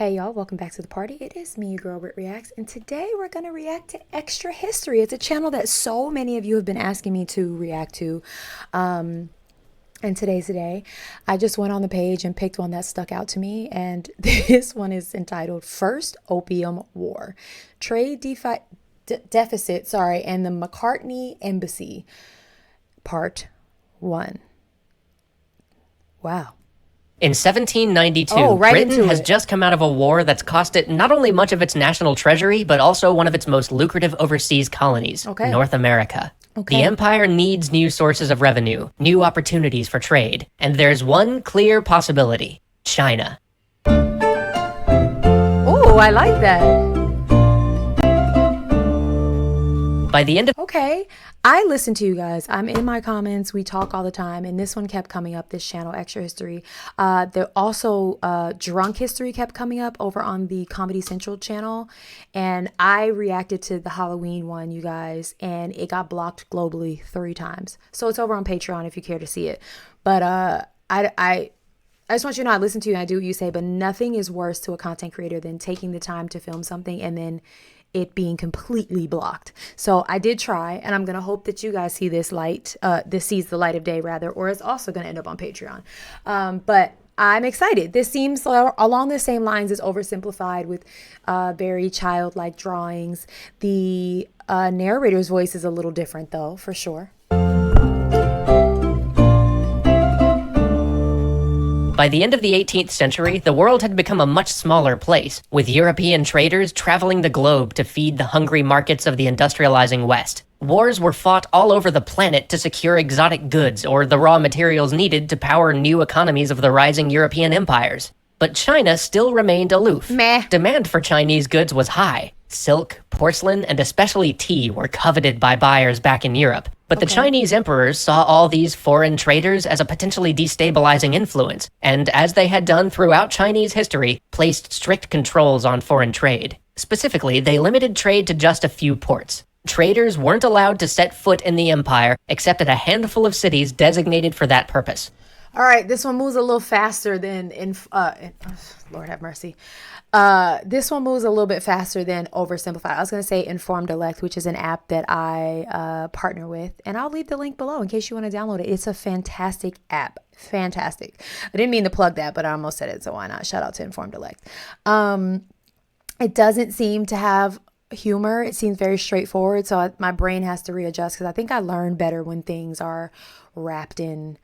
Hey y'all, welcome back to the party. It is me, your girl BrittReacts, and today we're going to react to Extra History. It's a channel that so many of you have been asking me to react to. And today's the day. I just went on the page and picked one that stuck out to me, and this one is entitled First Opium War, Trade Deficit, and the Macartney Embassy, Part 1. Wow. In 1792, right Britain has just come out of a war that's cost it not only much of its national treasury, but also one of its most lucrative overseas colonies, North America. The empire needs new sources of revenue, new opportunities for trade, and there's one clear possibility: China. Oh, I like that. By the end of I listen to you guys. I'm in my comments. We talk all the time, and this one kept coming up, this channel, Extra History. There also Drunk History kept coming up over on the Comedy Central channel, and I reacted to the Halloween one, you guys, and it got blocked globally 3 times. So it's over on Patreon if you care to see it. But I just want you to know I listen to you and I do what you say, but nothing is worse to a content creator than taking the time to film something and then it being completely blocked. So I did try, and I'm gonna hope that you guys see this sees the light of day rather, or it's also gonna end up on Patreon. But I'm excited. This seems along the same lines as Oversimplified, with very childlike drawings. The narrator's voice is a little different though, for sure. By the end of the 18th century, the world had become a much smaller place, with European traders traveling the globe to feed the hungry markets of the industrializing West. Wars were fought all over the planet to secure exotic goods or the raw materials needed to power new economies of the rising European empires. But China still remained aloof. Demand for Chinese goods was high. Silk, porcelain, and especially tea were coveted by buyers back in Europe. But the Chinese emperors saw all these foreign traders as a potentially destabilizing influence, and as they had done throughout Chinese history, placed strict controls on foreign trade. Specifically, they limited trade to just a few ports. Traders weren't allowed to set foot in the empire except at a handful of cities designated for that purpose. All right, this one moves a little faster than Lord have mercy. This one moves a little bit faster than Oversimplified. I was going to say Informed Elect, which is an app that I partner with, and I'll leave the link below in case you want to download it. It's a fantastic app. Fantastic. I didn't mean to plug that, but I almost said it, so why not? Shout out to Informed Elect. It doesn't seem to have humor. It seems very straightforward, so my brain has to readjust because I think I learn better when things are wrapped in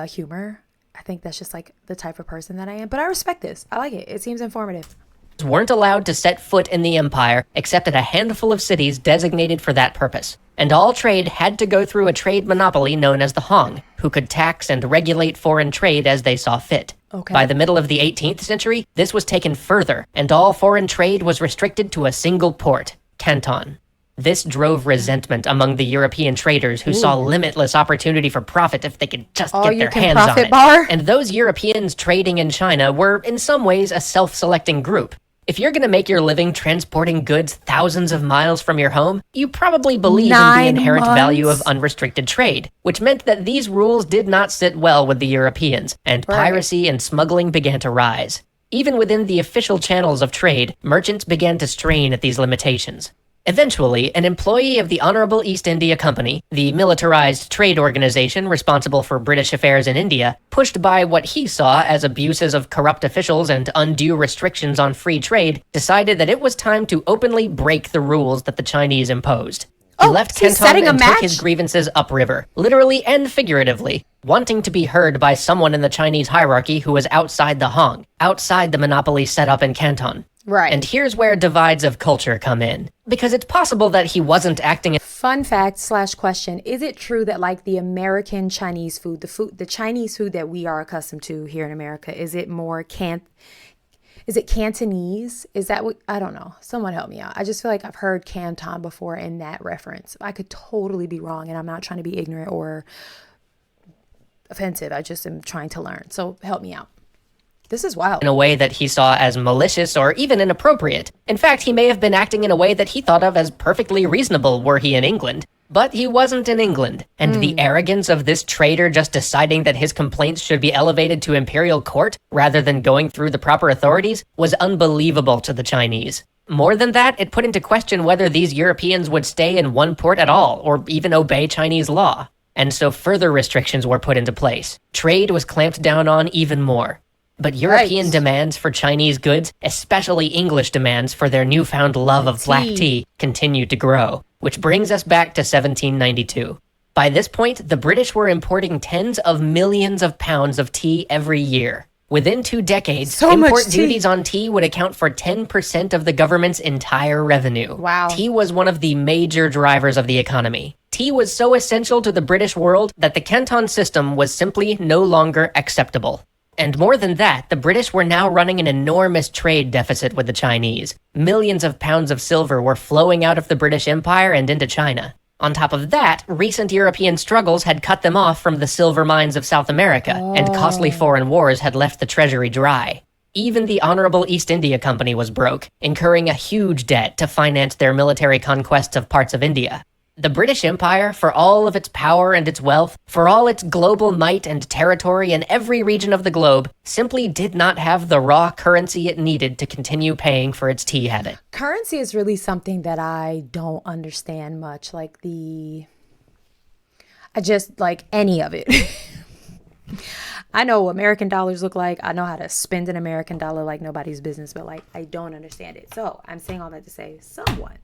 humor. I think that's just like the type of person that I am, but I respect this. I like it. It seems informative. Weren't allowed to set foot in the empire except at a handful of cities designated for that purpose. And all trade had to go through a trade monopoly known as the Hong, who could tax and regulate foreign trade as they saw fit. By the middle of the 18th century, this was taken further, and all foreign trade was restricted to a single port, Canton. This drove resentment among the European traders who saw limitless opportunity for profit if they could just get their hands on it. And those Europeans trading in China were, in some ways, a self-selecting group. If you're going to make your living transporting goods thousands of miles from your home, you probably believe in the inherent value of unrestricted trade, which meant that these rules did not sit well with the Europeans, and piracy and smuggling began to rise. Even within the official channels of trade, merchants began to strain at these limitations. Eventually, an employee of the Honorable East India Company, the militarized trade organization responsible for British affairs in India, pushed by what he saw as abuses of corrupt officials and undue restrictions on free trade, decided that it was time to openly break the rules that the Chinese imposed. He left Canton and took his grievances upriver, literally and figuratively, wanting to be heard by someone in the Chinese hierarchy who was outside the Hong, outside the monopoly set up in Canton. And here's where divides of culture come in, because it's possible that he wasn't acting. Fun fact / question: is it true that like the American Chinese food, the Chinese food that we are accustomed to here in America, is it more is it Cantonese? Is that what, I don't know. Someone help me out. I just feel like I've heard Canton before in that reference. I could totally be wrong, and I'm not trying to be ignorant or offensive. I just am trying to learn. So help me out. This is wild. In a way that he saw as malicious or even inappropriate. In fact, he may have been acting in a way that he thought of as perfectly reasonable were he in England. But he wasn't in England, and the arrogance of this trader just deciding that his complaints should be elevated to imperial court rather than going through the proper authorities was unbelievable to the Chinese. More than that, it put into question whether these Europeans would stay in one port at all, or even obey Chinese law. And so further restrictions were put into place. Trade was clamped down on even more. But European demands for Chinese goods, especially English demands for their newfound love of black tea, continued to grow, which brings us back to 1792. By this point, the British were importing tens of millions of pounds of tea every year. Within 2 decades, import duties on tea would account for 10% of the government's entire revenue. Wow. Tea was one of the major drivers of the economy. Tea was so essential to the British world that the Canton system was simply no longer acceptable. And more than that, the British were now running an enormous trade deficit with the Chinese. Millions of pounds of silver were flowing out of the British Empire and into China. On top of that, recent European struggles had cut them off from the silver mines of South America, and costly foreign wars had left the treasury dry. Even the Honorable East India Company was broke, incurring a huge debt to finance their military conquests of parts of India. The British Empire, for all of its power and its wealth, for all its global might and territory in every region of the globe, simply did not have the raw currency it needed to continue paying for its tea habit. Currency is really something that I don't understand much. Any of it. I know what American dollars look like. I know how to spend an American dollar like nobody's business, but I don't understand it. So I'm saying all that to say, someone,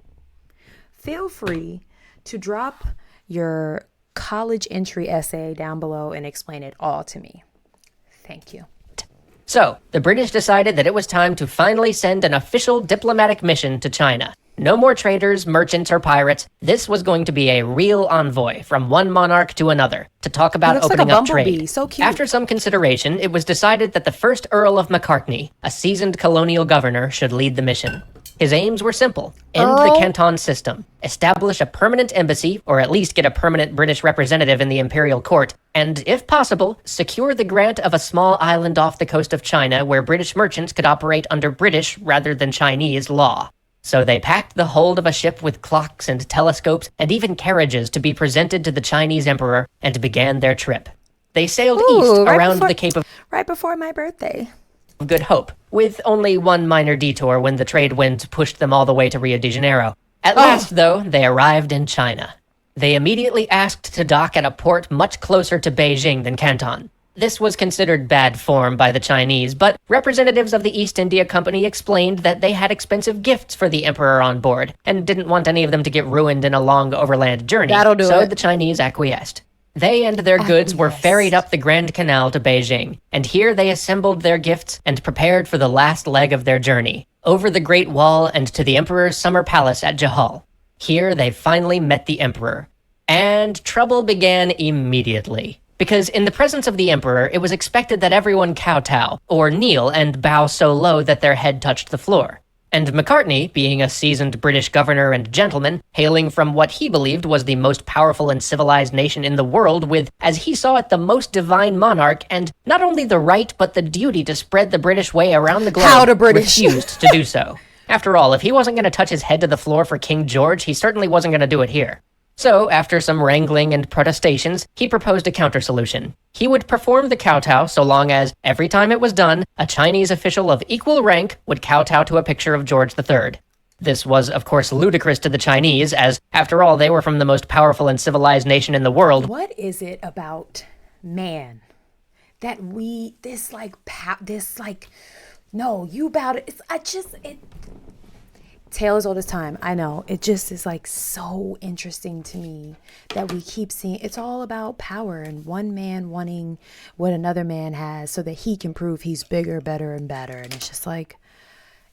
feel free to drop your college entry essay down below and explain it all to me. Thank you. So, the British decided that it was time to finally send an official diplomatic mission to China. No more traders, merchants, or pirates. This was going to be a real envoy from one monarch to another to talk about opening up trade. So cute. After some consideration, it was decided that the first Earl of Macartney, a seasoned colonial governor, should lead the mission. His aims were simple: end the Canton system, establish a permanent embassy, or at least get a permanent British representative in the imperial court, and, if possible, secure the grant of a small island off the coast of China where British merchants could operate under British rather than Chinese law. So they packed the hold of a ship with clocks and telescopes and even carriages to be presented to the Chinese emperor and began their trip. They sailed east around the Cape of... Right before my birthday. Good Hope, with only one minor detour when the trade winds pushed them all the way to Rio de Janeiro. At last, though, they arrived in China. They immediately asked to dock at a port much closer to Beijing than Canton. This was considered bad form by the Chinese, but representatives of the East India Company explained that they had expensive gifts for the emperor on board, and didn't want any of them to get ruined in a long overland journey, so the Chinese acquiesced. They and their goods were ferried up the Grand Canal to Beijing, and here they assembled their gifts and prepared for the last leg of their journey, over the Great Wall and to the Emperor's summer palace at Jahal. Here they finally met the Emperor. And trouble began immediately. Because in the presence of the Emperor, it was expected that everyone kowtow, or kneel and bow so low that their head touched the floor. And Macartney, being a seasoned British governor and gentleman, hailing from what he believed was the most powerful and civilized nation in the world with, as he saw it, the most divine monarch, and not only the right but the duty to spread the British way around the globe, refused to do so. After all, if he wasn't going to touch his head to the floor for King George, he certainly wasn't going to do it here. So, after some wrangling and protestations, he proposed a counter-solution. He would perform the kowtow so long as, every time it was done, a Chinese official of equal rank would kowtow to a picture of George III. This was, of course, ludicrous to the Chinese, as, after all, they were from the most powerful and civilized nation in the world. What is it about man that no, you about it. Tale as old as time. I know. It just is so interesting to me that we keep seeing it's all about power and one man wanting what another man has so that he can prove he's bigger, better, and better. And it's just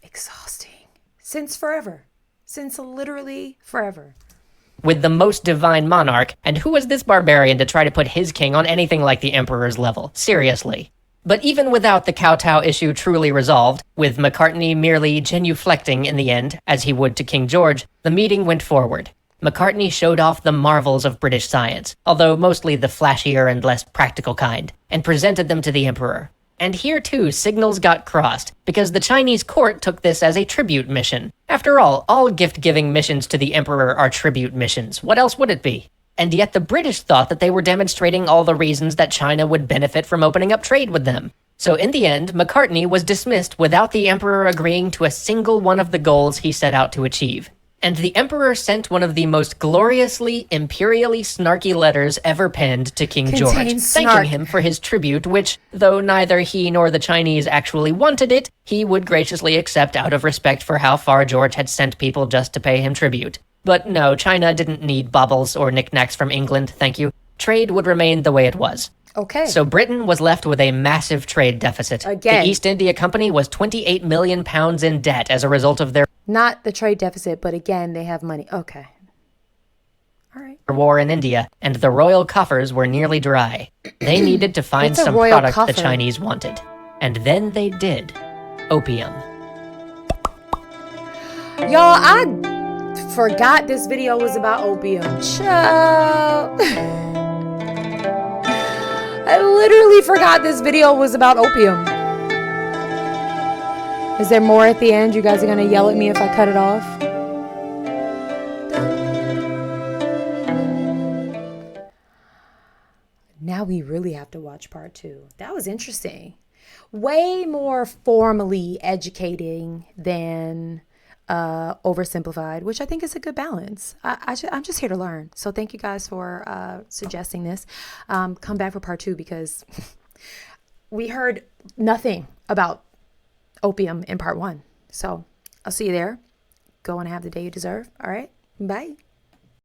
exhausting. Since forever. Since literally forever. With the most divine monarch, and who was this barbarian to try to put his king on anything like the emperor's level? Seriously. But even without the kowtow issue truly resolved, with Macartney merely genuflecting in the end, as he would to King George, the meeting went forward. Macartney showed off the marvels of British science, although mostly the flashier and less practical kind, and presented them to the emperor. And here too, signals got crossed, because the Chinese court took this as a tribute mission. After all gift-giving missions to the emperor are tribute missions. What else would it be? And yet the British thought that they were demonstrating all the reasons that China would benefit from opening up trade with them. So in the end, Macartney was dismissed without the emperor agreeing to a single one of the goals he set out to achieve. And the emperor sent one of the most gloriously, imperially snarky letters ever penned to King George, thanking him for his tribute, which, though neither he nor the Chinese actually wanted it, he would graciously accept out of respect for how far George had sent people just to pay him tribute. But no, China didn't need baubles or knickknacks from England, thank you. Trade would remain the way it was. Okay. So Britain was left with a massive trade deficit. Again. The East India Company was £28 million in debt as a result of their Not the trade deficit, but again, they have money. Okay. All right. war in India, and the royal coffers were nearly dry. They needed to find What's a some royal product coffer? the Chinese wanted. And then they did. Opium. Y'all, I forgot this video was about opium. Child. I literally forgot this video was about opium. Is there more at the end? You guys are going to yell at me if I cut it off? Now we really have to watch part 2. That was interesting. Way more formally educating than oversimplified, which I think is a good balance. I'm just here to learn. So thank you guys for suggesting this. Come back for part 2 because we heard nothing about opium in part 1. So I'll see you there. Go and have the day you deserve. All right. Bye.